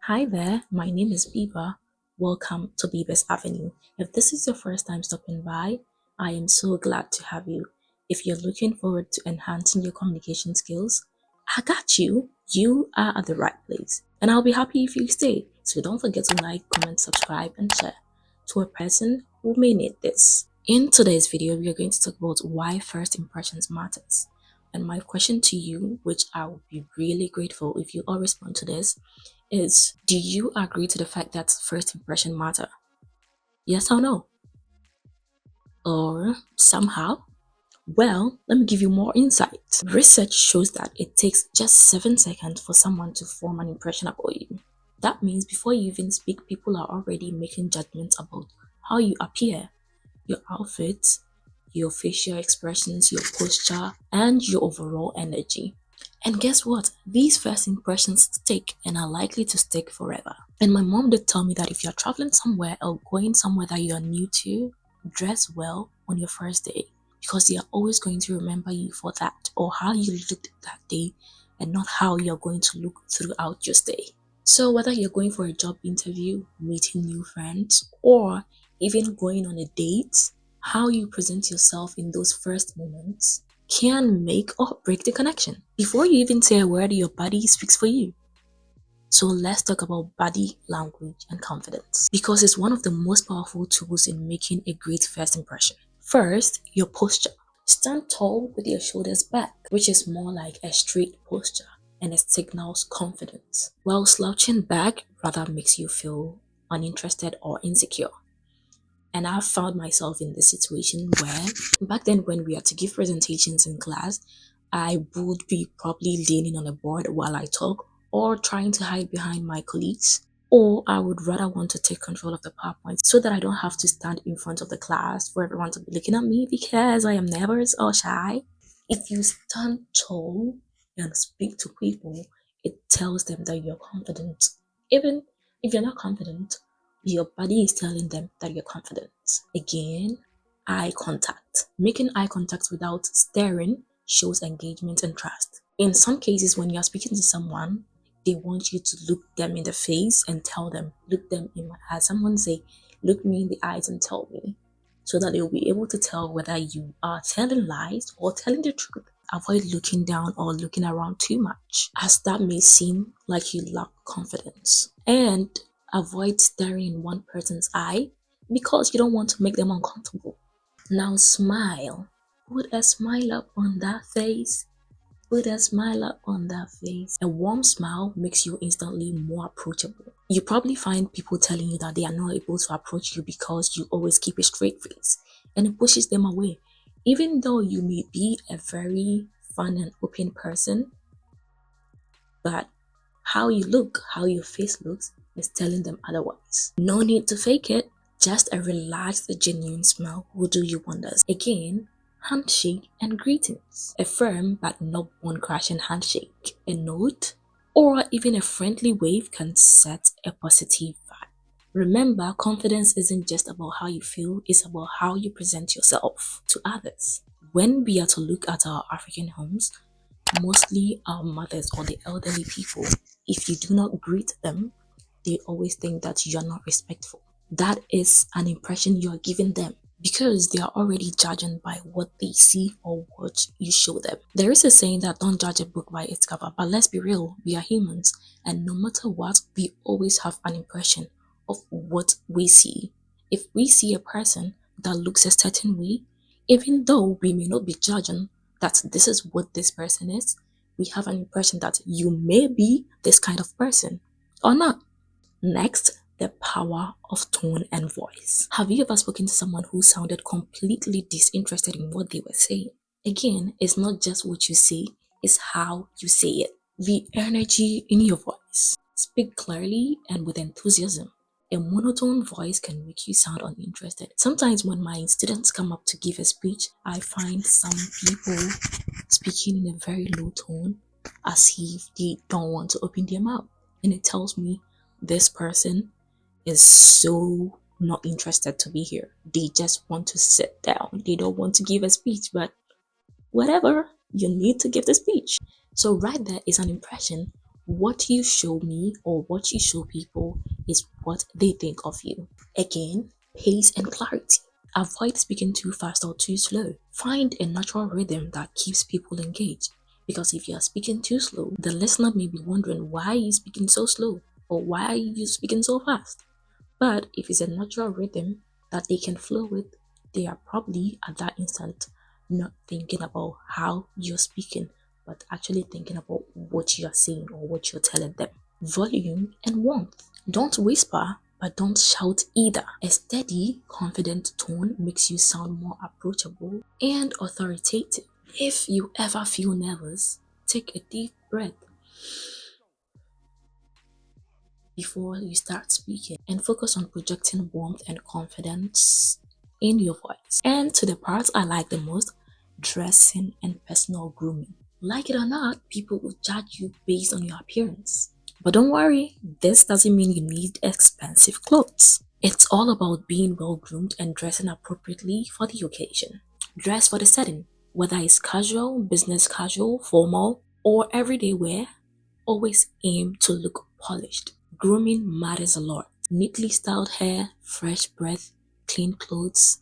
Hi there, my name is Biba. Welcome to Biba's Avenue. If this is your first time stopping by, I am so glad to have you. If you're looking forward to enhancing your communication skills, I got you. You are at the right place. And I'll be happy if you stay. So don't forget to like, comment, subscribe, and share to a person who may need this. In today's video, we are going to talk about why first impressions matters. And my question to you, which I would be really grateful if you all respond to this, is do you agree to the fact that first impression matter? Yes or no? Or somehow? Well, let me give you more insight. Research shows that it takes just 7 seconds for someone to form an impression about you. That means before you even speak, people are already making judgments about how you appear, your outfits, your facial expressions, your posture, and your overall energy. And guess what? These first impressions stick and are likely to stick forever. And my mom did tell me that if you're traveling somewhere or going somewhere that you're new to, dress well on your first day because they are always going to remember you for that or how you looked that day and not how you're going to look throughout your stay. So whether you're going for a job interview, meeting new friends, or even going on a date, how you present yourself in those first moments can make or break the connection. Before you even say a word, your body speaks for you. So let's talk about body language and confidence because it's one of the most powerful tools in making a great first impression. First, your posture. Stand tall with your shoulders back, which is more like a straight posture and it signals confidence, while slouching back rather makes you feel uninterested or insecure. And I've found myself in this situation where back then when we had to give presentations in class, I would be probably leaning on a board while I talk or trying to hide behind my colleagues. Or I would rather want to take control of the PowerPoint so that I don't have to stand in front of the class for everyone to be looking at me because I am nervous or shy. If you stand tall and speak to people, it tells them that you're confident. Even if you're not confident, your body is telling them that you're confident. Again, eye contact. Making eye contact without staring shows engagement and trust. In some cases, when you're speaking to someone, they want you to look them in the face and tell them, look them in my eyes. Someone say, look me in the eyes and tell me, so that they'll be able to tell whether you are telling lies or telling the truth. Avoid looking down or looking around too much, as that may seem like you lack confidence. And avoid staring in one person's eye because you don't want to make them uncomfortable. Now smile. Put a smile up on that face. Put a smile up on that face. A warm smile makes you instantly more approachable. You probably find people telling you that they are not able to approach you because you always keep a straight face and it pushes them away. Even though you may be a very fun and open person, but how you look, how your face looks, is telling them otherwise. No need to fake it. Just a relaxed, genuine smile will do you wonders. Again, handshake and greetings. A firm but not bone crashing handshake, a note, or even a friendly wave can set a positive vibe. Remember, confidence isn't just about how you feel, it's about how you present yourself to others. When we are to look at our African homes, mostly our mothers or the elderly people, if you do not greet them, they always think that you're not respectful. That is an impression you're giving them because they are already judging by what they see or what you show them. There is a saying that don't judge a book by its cover, but let's be real, we are humans, and no matter what, we always have an impression of what we see. If we see a person that looks a certain way, even though we may not be judging that this is what this person is, we have an impression that you may be this kind of person or not. Next, the power of tone and voice. Have you ever spoken to someone who sounded completely disinterested in what they were saying? Again, it's not just what you say, it's how you say it. The energy in your voice. Speak clearly and with enthusiasm. A monotone voice can make you sound uninterested. Sometimes when my students come up to give a speech, I find some people speaking in a very low tone as if they don't want to open their mouth. And it tells me this person is so not interested to be here. They just want to sit down. They don't want to give a speech, but whatever, you need to give the speech. So right there is an impression What you show me or what you show people is what they think of you. Again, pace and clarity. Avoid speaking too fast or too slow. Find a natural rhythm that keeps people engaged. Because if you are speaking too slow, the listener may be wondering why you speaking so slow or why are you speaking so fast. But if it's a natural rhythm that they can flow with, they are probably at that instant not thinking about how you're speaking, but actually thinking about what you're saying or what you're telling them. Volume and warmth. Don't whisper, but don't shout either. A steady, confident tone makes you sound more approachable and authoritative. If you ever feel nervous, take a deep breath before you start speaking and focus on projecting warmth and confidence in your voice. And to the parts I like the most, dressing and personal grooming. Like it or not, people will judge you based on your appearance. But don't worry, this doesn't mean you need expensive clothes. It's all about being well groomed and dressing appropriately for the occasion. Dress for the setting, whether it's casual, business casual, formal, or everyday wear, always aim to look polished. Grooming matters a lot. Neatly styled hair, fresh breath, clean clothes,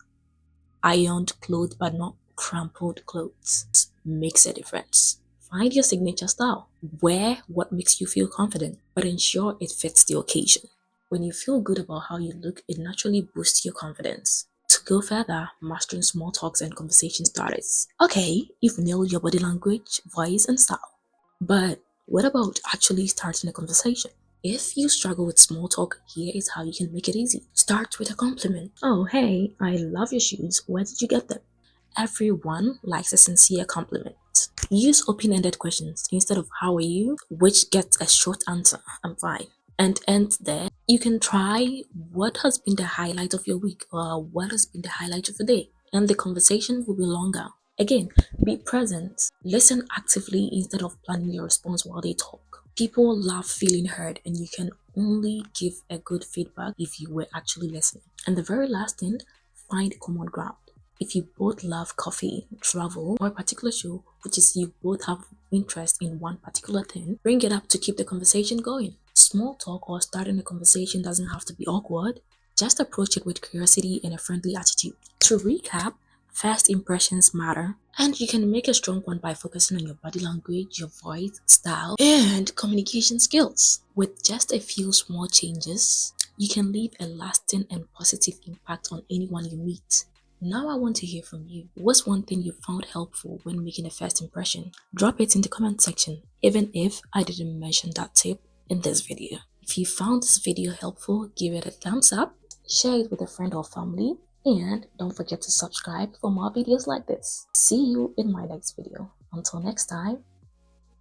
ironed clothes but not crumpled clothes makes a difference. Find your signature style. Wear what makes you feel confident, but ensure it fits the occasion. When you feel good about how you look, it naturally boosts your confidence. To go further, mastering small talks and conversation starters. Okay, you've nailed your body language, voice, and style. But what about actually starting a conversation? If you struggle with small talk, here is how you can make it easy. Start with a compliment. Oh, hey, I love your shoes. Where did you get them? Everyone likes a sincere compliment. Use open-ended questions instead of how are you, which gets a short answer. I'm fine. And end there. You can try what has been the highlight of your week or what has been the highlight of the day. And the conversation will be longer. Again, be present. Listen actively instead of planning your response while they talk. People love feeling heard, and you can only give a good feedback if you were actually listening. And the very last thing, find common ground. If you both love coffee, travel, or a particular show, which is you both have interest in one particular thing, bring it up to keep the conversation going. Small talk or starting a conversation doesn't have to be awkward. Just approach it with curiosity and a friendly attitude. To recap, first impressions matter, and you can make a strong one by focusing on your body language, your voice, style, and communication skills. With just a few small changes, you can leave a lasting and positive impact on anyone you meet. Now I want to hear from you. What's one thing you found helpful when making a first impression? Drop it in the comment section, even if I didn't mention that tip in this video. If you found this video helpful, give it a thumbs up, share it with a friend or family, and don't forget to subscribe for more videos like this. See you in my next video. Until next time.